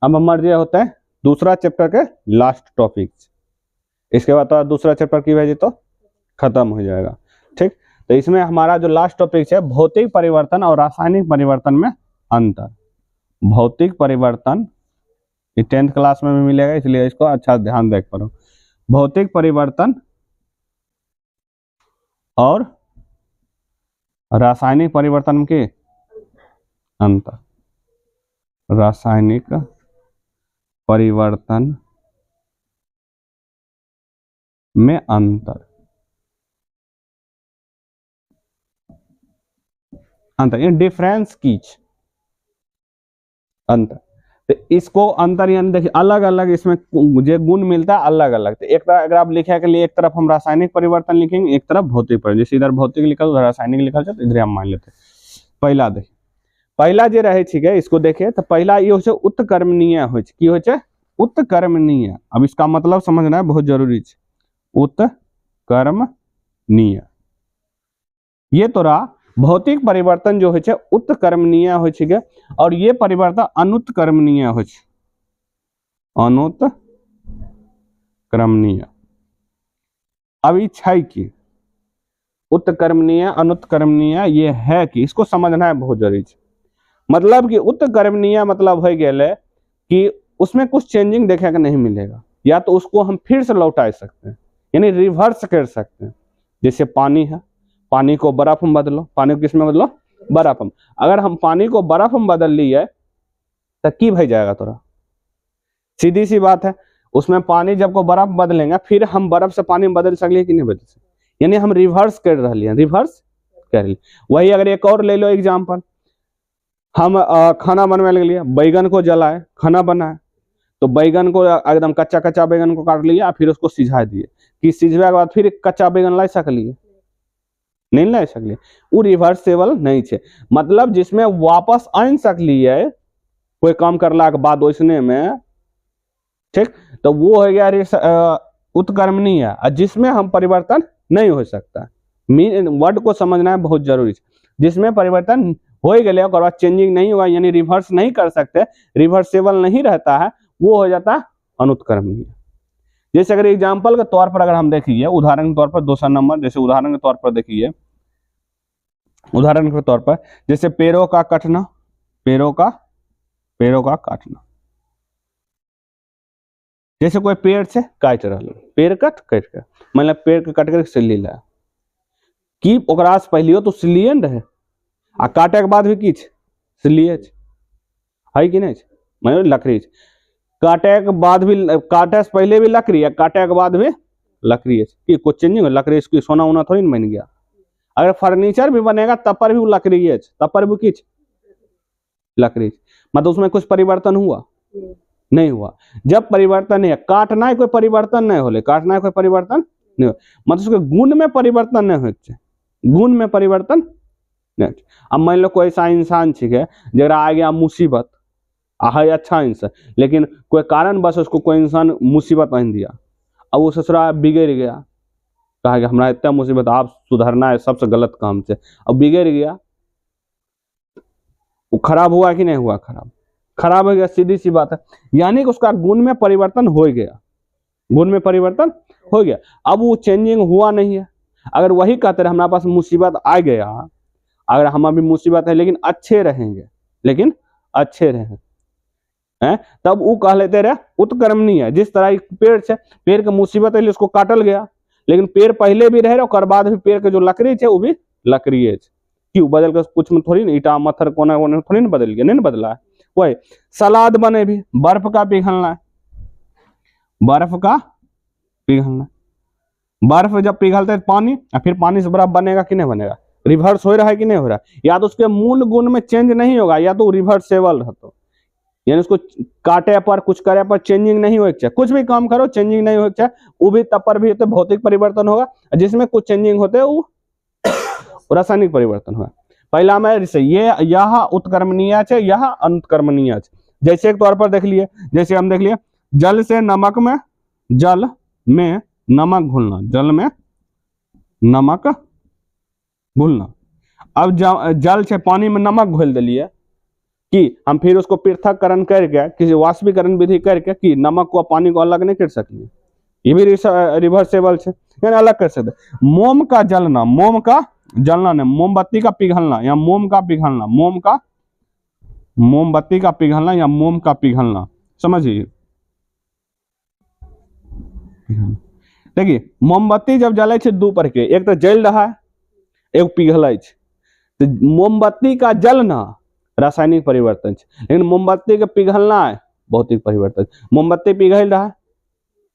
अब हमारे ये होते हैं दूसरा चैप्टर के लास्ट टॉपिक्स। इसके बाद तो दूसरा चैप्टर की वजह तो खत्म हो जाएगा। ठीक, तो इसमें हमारा जो लास्ट टॉपिक है भौतिक परिवर्तन और रासायनिक परिवर्तन में अंतर। भौतिक परिवर्तन ये 10th क्लास में भी मिलेगा, इसलिए इसको अच्छा ध्यान देख करो। भौतिक परिवर्तन और रासायनिक परिवर्तन के अंतर। रासायनिक परिवर्तन में अंतर। अंतर ये डिफरेंस कीच अंतर। तो इसको अंतर यानी देखिए अलग अलग इसमें जो गुण मिलता है अलग अलग। तो एक तरह अगर आप लिखे के लिए एक तरफ हम रासायनिक परिवर्तन लिखेंगे, एक तरफ भौतिक परिवर्तन। जैसे इधर भौतिक लिखा उधर रासायनिक लिखा तो इधर हम मान लेते। पहला देखिए, पहला जो रहे ठीक है इसको देखे तो पहला ये हो उत्कर्मणीय हो की हो उत्कर्मणीय। अब इसका मतलब समझना है बहुत जरूरी है। उत्कर्मणीय ये तो रहा। भौतिक परिवर्तन जो है उत्कर्मणीय हो और ये परिवर्तन अनुत्कर्मणीय हो। अनुत्कर्मणीय अब ये है कि उत्कर्मणीय अनुत्कर्मणीय ये है कि इसको समझना है बहुत जरूरी है। मतलब कि उत्कर्मणीय मतलब हो गया कि उसमें कुछ चेंजिंग देखे का नहीं मिलेगा, या तो उसको हम फिर से लौटा सकते हैं यानी रिवर्स कर सकते हैं। जैसे पानी है, पानी को बर्फ में बदलो। पानी को किस में बदलो? बर्फ में। अगर हम पानी को बर्फ में बदल लिए तो की भई जाएगा तोरा? सीधी सी बात है, उसमें पानी जब को बर्फ बदलेंगे फिर हम बर्फ से पानी में बदल सकते कि नहीं बदल सकते, यानी हम रिवर्स कर रहे हैं, रिवर्स कर लिए। वही अगर एक और ले लो एग्जाम्पल, हम खाना बनने के लिए बैगन को जलाए, खाना बनाए, तो बैगन को एकदम कच्चा कच्चा बैगन को काट लिया फिर उसको सिझा दिए कि सिझवे के बाद फिर कच्चा बैगन ला सकलिए? नहीं ला सकलिए, वो रिवर्सेबल नहीं है। मतलब जिसमें वापस आन सकलिए कोई काम करला के बाद वैसने में, ठीक, तो वो हो गया उत्कर्मणीय। जिसमें हम परिवर्तन नहीं हो सकता। मीन वर्ड को समझना है बहुत जरूरी है। जिसमें परिवर्तन हो गए और बाद चेंजिंग नहीं हुआ यानी रिवर्स नहीं कर सकते, रिवर्सेबल नहीं रहता है, वो हो जाता है अनुत्कर्मणीय। जैसे अगर एग्जाम्पल के तौर पर अगर हम देखिए, उदाहरण के तौर पर दूसरा नंबर, जैसे उदाहरण के तौर पर देखिए, उदाहरण के तौर पर जैसे पेड़ों का कटना, पेड़ों का काटना। जैसे कोई पेड़ से काट रहा, पेड़ कट के मतलब पेड़ के कट कर सिल्ली ला कि ओकरा से पहले तो सिल्लिए न रहे आ काटे के बाद भी किछ सिल्लिए है कि नहीं? मतलब लकड़ी काटे के बाद भी, काटे से पहले भी लकड़ी है, काटे के बाद भी लकड़ी है कि कुछ चेंजिंग? लकड़ी की सोना उना थोड़ी बन गया। अगर फर्नीचर भी बनेगा तब पर भी वो लकड़ी है, तब पर भी किछ लकड़ी, मतलब उसमें कुछ परिवर्तन हुआ नहीं हुआ। जब परिवर्तन नहीं है, काटना है कोई परिवर्तन नहीं होले, काटना है कोई परिवर्तन नहीं हो, मतलब उसके गुण में परिवर्तन नहीं होते, गुण में परिवर्तन नहीं। अब मान लो कोई ऐसा इंसान है जरा आ गया मुसीबत, है अच्छा इंसान, लेकिन कोई कारण बस उसको कोई इंसान मुसीबत आन दिया, अब वो ससुरा बिगड़ गया, कहा कि हमारा इतना मुसीबत आप सुधरना है, सबसे गलत काम से, अब बिगड़ गया, वो खराब हुआ कि नहीं हुआ? खराब हो गया, सीधी सी बात है। यानी कि उसका गुण में परिवर्तन हो गया, गुण में परिवर्तन हो गया। अब वो चेंजिंग हुआ नहीं है। अगर वही कहते रहे हमारे पास मुसीबत आ गया, अगर हम अभी मुसीबत है लेकिन अच्छे रहेंगे, लेकिन अच्छे रहें हैं, तब वो कह लेते रहे उत्कर्मणीय। जिस तरह पेड़ से, पेड़ के मुसीबत है उसको काटल गया, लेकिन पेड़ पहले भी रहे और बाद भी पेड़ के जो लकड़ी है वो भी लकड़ी है, क्यों बदल के कुछ में थोड़ी ना, ईटा मत्थर कोना थोड़ी ना बदल गया, नहीं बदला है। वही सलाद बने भी बर्फ का पिघलना है, बर्फ का पिघलना, बर्फ जब पिघलते पानी, फिर पानी से बर्फ बनेगा कि नहीं बनेगा? रिवर्स हो रहा है कि नहीं हो रहा है? या तो उसके मूल गुण में चेंज नहीं होगा, या तो रिवर्सेबल रहता, यानी उसको काटे पर कुछ करे पर चेंजिंग नहीं हो चाहिए। कुछ भी काम करो चेंजिंग नहीं हो चाहिए, वो भी तब पर भी होते भौतिक परिवर्तन होगा। जिसमें कुछ चेंजिंग होते हैं वो रासायनिक परिवर्तन होगा। पहला में ये यह उत्कर्मणीय है, यह अनुत्कर्मणीय है। जैसे एक तौर पर देख लिए, जैसे हम देख लिए जल से नमक में, जल में नमक घुलना, जल में नमक घुलना। अब जल से पानी में नमक घोल दिलिए कि हम फिर उसको पृथक्करण करके किसी वाष्पीकरण विधि करके कि नमक को पानी को अलग नहीं कर सकते, ये भी रिवर्सेबल है, यानी अलग कर सकते। मोम का जलना, मोम का जलना नहीं, मोमबत्ती का पिघलना या मोम का पिघलना, मोमबत्ती का पिघलना या मोम का पिघलना, समझिए। देखिए मोमबत्ती जब जले छे दू पर के, एक तो जल रहा है एक पिघल, तो मोमबत्ती का जलना रासायनिक परिवर्तन है, लेकिन मोमबत्ती के पिघलना है भौतिक परिवर्तन। मोमबत्ती पिघल रहा है,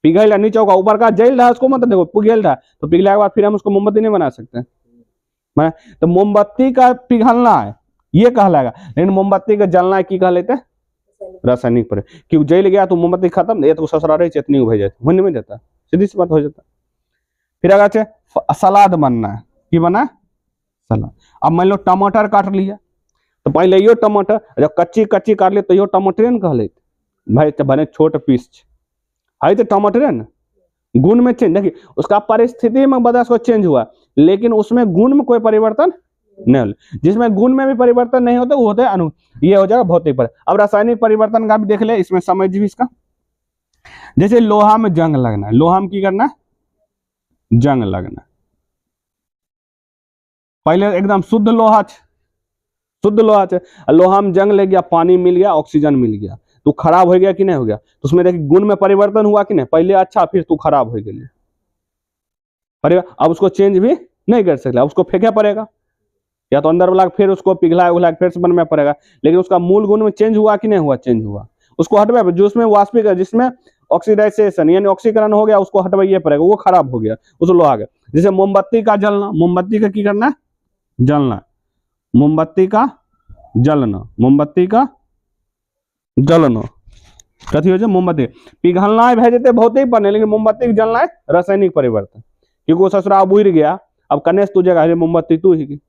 पिघल रहा नीचे होगा, ऊपर का जल रहा है उसको मतलब देखो पिघल रहा है, तो पिघलने के बाद फिर हम उसको मोमबत्ती नहीं बना सकते, तो मोमबत्ती का पिघलना है ये कहलाएगा, लेकिन मोमबत्ती का जलना है की कह लेते रासायनिक पर, क्योंकि जल गया तो मोमबत्ती खत्म, ये तो ससुरा रही चेतनी हो जाती, होने में जाता, सीधी सी बात हो जाता। फिर अगर सलाद बनना है, कि बना है सलाद। अब मान लो टमाटर काट लिया, तो पहले यो टमाटर जब कच्ची कच्ची काट ले तो यो टमाटर न कह लेते भाई, तो बने छोट पीस है तो टमाटर न गुण में चेंज, देखिए उसका परिस्थिति में बदल को चेंज हुआ, लेकिन उसमें गुण में कोई परिवर्तन नहीं हो। जिसमें गुण में भी परिवर्तन नहीं होता वो होता है अणु, ये हो जाएगा भौतिक पर। अब रासायनिक परिवर्तन का भी देख ले, इसमें समझ भी इसका, जैसे लोहा में जंग लगना है, लोहा में की करना है जंग लगना, पहले एकदम शुद्ध लोहा है, शुद्ध लोहा है, लोहा में जंग लग गया, पानी मिल गया, ऑक्सीजन मिल गया, तो खराब हो गया कि नहीं हो गया, तो उसमें देखिए गुण में परिवर्तन हुआ कि नहीं, पहले अच्छा फिर तू खराब हो गया, अब उसको चेंज भी नहीं कर सकते, अब उसको फेंका पड़ेगा, या तो अंदर वाला फिर उसको पिघला उघला फिर से बनना पड़ेगा, लेकिन उसका मूल गुण में चेंज हुआ कि नहीं हुआ, चेंज हुआ, उसको हटवा, जो उसमें वाष्पीकरण जिसमें ऑक्सीडाइजेशन यानी ऑक्सीकरण हो गया उसको हटवाइए पड़ेगा, वो खराब हो गया, उस लोहा गया। जैसे मोमबत्ती का जलना, मोमबत्ती का की करना है जलना, मोमबत्ती का जलना, मोमबत्ती का जलना कथी हो जाए, मोमबत्ती पिघलना है भेजते भौतिक बने, लेकिन मोमबत्ती के जलना है रासायनिक परिवर्तन, क्योंकि वो ससुरा अब उड़ गया, अब कनेस तू जगह मोमबत्ती तू ही,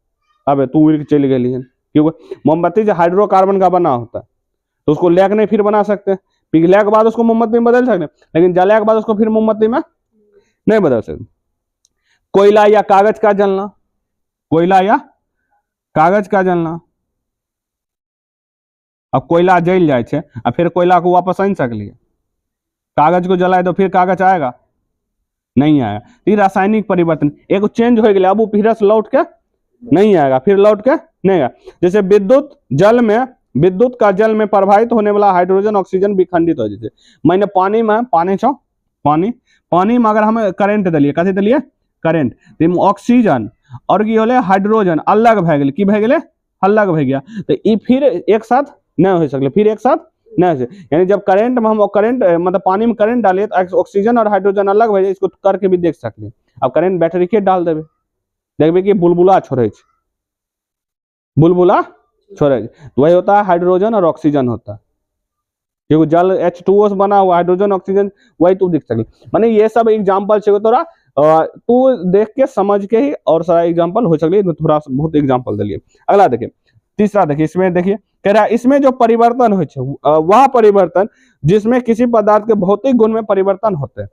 अब तू उड़ के चली गई, क्योंकि मोमबत्ती जो हाइड्रोकार्बन का बना होता है, तो उसको ले नहीं फिर बना सकते, पिघले के बाद उसको मोमबत्ती में बदल सकते, लेकिन जले के बाद उसको फिर मोमबत्ती में नहीं बदल सकते। कोयला या कागज का जलना, कोयला या कागज का जलना, अब कोयला जल जाए और फिर कोयला को वापस आन सकलिए, कागज को जलाए तो फिर कागज आएगा नहीं आएगा, ये रासायनिक परिवर्तन, एक चेंज हो गया, अब वो फिर से लौट के नहीं आएगा, फिर लौट के नहीं आएगा। जैसे विद्युत जल में, विद्युत का जल में प्रभावित होने वाला हाइड्रोजन ऑक्सीजन विखंडित हो जाए, मैंने पानी में, पानी में अगर हम करेंट दिलिए, कथी दिलिए करेंट, तो ऑक्सीजन और की होले हाइड्रोजन अलग भए गेल, की भए गेले अलग भए गया, तो ये फिर एक साथ नहीं हो सकले, फिर एक साथ नहीं हो सकले, यानी जब करंट में हम करंट मतलब पानी में करंट डालिए तो ऑक्सीजन और हाइड्रोजन अलग भए जाए, इसको करके भी देख सकते। अब करंट बैटरी के डाल देवे, देखबे कि बुलबुला छोड़े, बुलबुला छोड़े, तो वही होता है हाइड्रोजन और ऑक्सीजन होता है, क्योंकि जल H2O से बना हुआ, हाइड्रोजन ऑक्सीजन वही तू देख सकले। माने ये सब एग्जाम्पल चाहिए तोरा, तू देख के समझ के ही और सारा एग्जाम्पल हो सकले, थोड़ा बहुत एग्जाम्पल दिलिए। अगला देखिए, तीसरा देखिए, इसमें देखिए कह रहा है इसमें जो परिवर्तन हो वह परिवर्तन जिसमें किसी पदार्थ के भौतिक गुण में परिवर्तन होते हैं,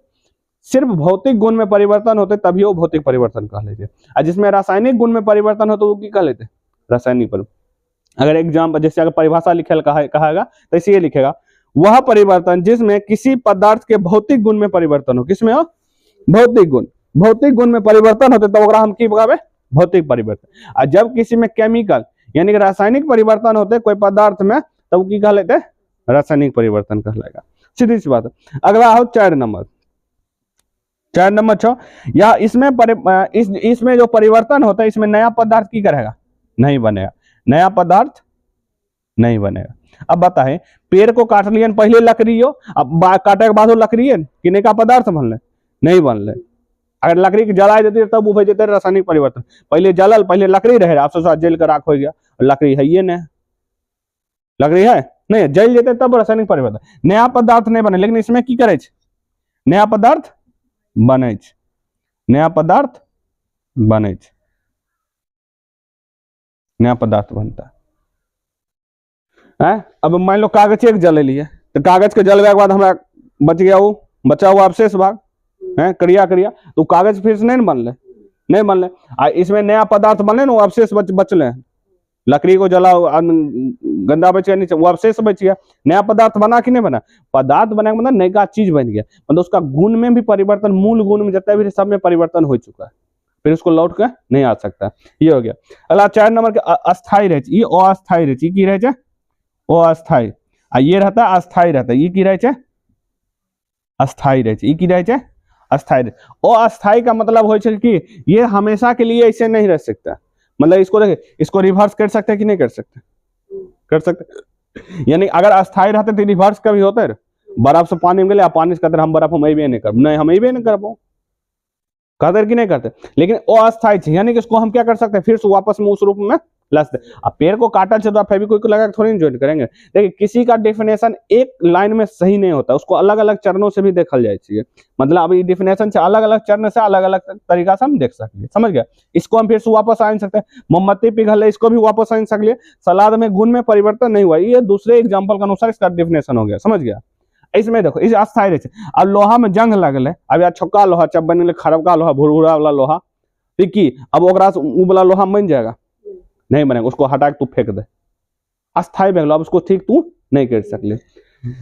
सिर्फ भौतिक गुण में परिवर्तन होते तभी वो भौतिक परिवर्तन कह लेते, और जिसमें रासायनिक गुण में परिवर्तन हो तो वो की कह लेते रासायनिक परिवर्तन। अगर एग्जाम्पल जैसे अगर परिभाषा लिखेल कहेगा तो इसे लिखेगा, वह परिवर्तन जिसमें किसी पदार्थ के भौतिक गुण में परिवर्तन हो, किसमें हो भौतिक गुण, भौतिक गुण में परिवर्तन होते तो हम की बतावे भौतिक परिवर्तन। और जब किसी में केमिकल यानी कि रासायनिक परिवर्तन होते कोई पदार्थ में तब की कह लेते रासायनिक परिवर्तन कहलाएगा, सीधी सी बात है। अगला हो 4 नंबर, 4 नंबर 6, या इसमें जो परिवर्तन होता है इसमें नया पदार्थ की करेगा नहीं बनेगा, नया पदार्थ नहीं बनेगा। अब बताए पेड़ को काट लिया पहले लकड़ी हो, अब काटे के बाद हो लकड़ी कि नया का पदार्थ बनले नहीं बनले, अगर लकड़ी के जला देते तब वो जेते रासायनिक परिवर्तन, पहले जलल पहले लकड़ी रहे आप सोचा जल कर राख हो गया, लकड़ी है ये नहीं, लकड़ी है नहीं जल जेते तब रासायनिक परिवर्तन, नया पदार्थ नहीं बने, लेकिन इसमें की करे नया पदार्थ बने, नया पदार्थ बने, नया पदार्थ बनता है। अब मान लो कागज एक जले लिए, तो कागज के जलवे के बाद हमारा बच गया वो बचा हुआ अवशेष भाग है, क्रिया तो कागज फिर से नहीं बनले, नहीं बनले, इसमें नया पदार्थ बनले ना वो अवशेष बचले, लकड़ी को जलाओ, गंदा बच गया नीचे, वो अवशेष बच गया, नया पदार्थ बना कि नहीं बना, पदार्थ बना मतलब नया चीज बन गया, मतलब उसका गुण में भी परिवर्तन, मूल गुण में जितना भी सब में परिवर्तन हो चुका है, फिर उसको लौट कर नहीं आ सकता। ये हो गया। अगला 4 नंबर के अस्थाई रहे, ये अस्थाई रहे, की रहे अस्थाई, आ ये रहता है अस्थाई रहता है, ये की रहे अस्थाई रहे, ये की रहे अस्थाई। अस्थाई का मतलब हो कि ये हमेशा के लिए ऐसे नहीं रह सकता, मतलब इसको देखिए, इसको रिवर्स कर सकते कि नहीं कर सकते, कर सकते, यानी अगर अस्थाई रहते तो रिवर्स कभी होता है, बर्फ से पानी में गए, पानी से कहते हम बर्फ हम नहीं कर, नहीं हम नहीं कर पाओ, कदर की नहीं करते, लेकिन अस्थायी है, यानी कि इसको हम क्या कर सकते हैं, फिर से वापस में उस रूप में ला सकते। अब पेड़ को काटा तो आप फेविक्विक को लगा के थोड़ी ज्वाइन करेंगे। देखिए किसी का डेफिनेशन एक लाइन में सही नहीं होता, उसको अलग अलग चरणों से भी देखल जाए चाहिए, मतलब अभी डेफिनेशन से अलग अलग चरण से अलग अलग तरीका से हम देख सकते, समझ गया। इसको हम फिर से वापस आ सकते हैं, मोमबत्ती पिघल है, इसको भी वापस आ सकते, सलाद में गुण में परिवर्तन नहीं हुआ, ये दूसरे एग्जाम्पल के अनुसार इसका डेफिनेशन हो गया, समझ गया। इसमें देखो इस अस्थायी रहे, अब लोहा में जंग लगल है, अब यार छोका लोहा जब बने खरबका लोहा भुरभुरा वाला लोहा, ठीक की अब ओकरा से उ वाला लोहा बन जाएगा, नहीं बनेगा, उसको हटा के तू फेंक दे, अस्थायी भगलो, अब उसको ठीक तू नहीं कर सकले।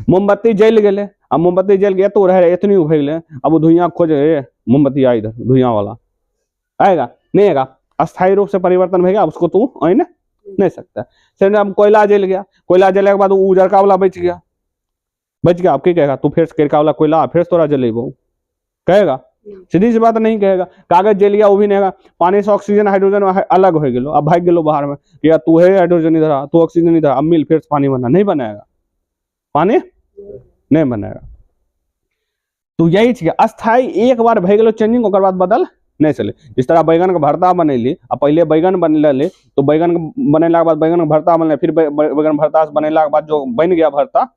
मोमबत्ती जल गए, अब मोमबत्ती जल गया तो रह इतनी उभगले, अब वो धुइयां खोजे, मोमबत्ती आ इधर धुइयां वाला आएगा नहीं आएगा, अस्थायी रूप से परिवर्तन होगा, उसको तू आने नहीं सकता। फिर अब कोयला जल गया, कोयला जलने के बाद उजरका वाला बच गया, आप क्या कहेगा, तू फिर केरका वाला कोयला फिर तोरा जलेबो कहेगा, सीधी सी बात नहीं कहेगा। कागज जल गया वो भी नहीं, पानी से ऑक्सीजन हाइड्रोजन अलग हो गए, अब भाग गए बाहर में, या तू है हाइड्रोजन इधर, तू ऑक्सीजन इधर, अब मिल फिर पानी बना, नहीं बनाएगा, पानी नहीं बनाएगा। तो यही चीज अस्थाई, एक बार भय गलो चेंजिंग, ओकर बाद बदल नहीं चले। जिस तरह बैगन का भरता बनैली, अब पहले बैगन बनले तो बैगन बनेला के बाद बैगन का भरता बनले, फिर बैगन भरता से बनेला के बाद जो बन गया भरता,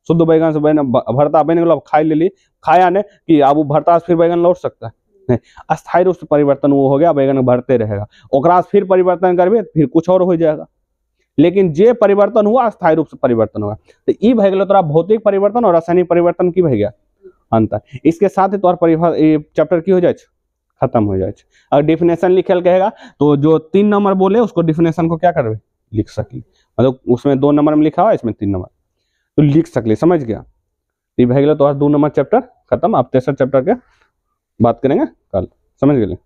शुद्ध बैगन से भरता बन गया, खाई लेली, खाया ने कि अब वो भरता से फिर बैगन लौट सकता है नहीं, अस्थायी रूप से परिवर्तन वो हो गया, बैगन भरते रहेगा, ओकरा से फिर परिवर्तन करबे फिर कुछ और हो जाएगा, लेकिन जे परिवर्तन हुआ अस्थायी रूप से परिवर्तन होगा। तो ई भय गलो तोरा भौतिक परिवर्तन और रासायनिक परिवर्तन की भय गया अंतर। इसके साथ ही तोर परिभाषा चैप्टर की हो जाए खत्म हो जाए। अगर डिफिनेशन लिखल कहेगा तो जो 3 नंबर बोले उसको डिफिनेशन को क्या करबे लिख सकी, मतलब उसमें 2 नंबर में लिखा हुआ, इसमें 3 नंबर तो लिख सकले, समझ गया। ये भय गया तो 2 नंबर चैप्टर खत्म। आप 3 चैप्टर के बात करेंगे कल, समझ गए।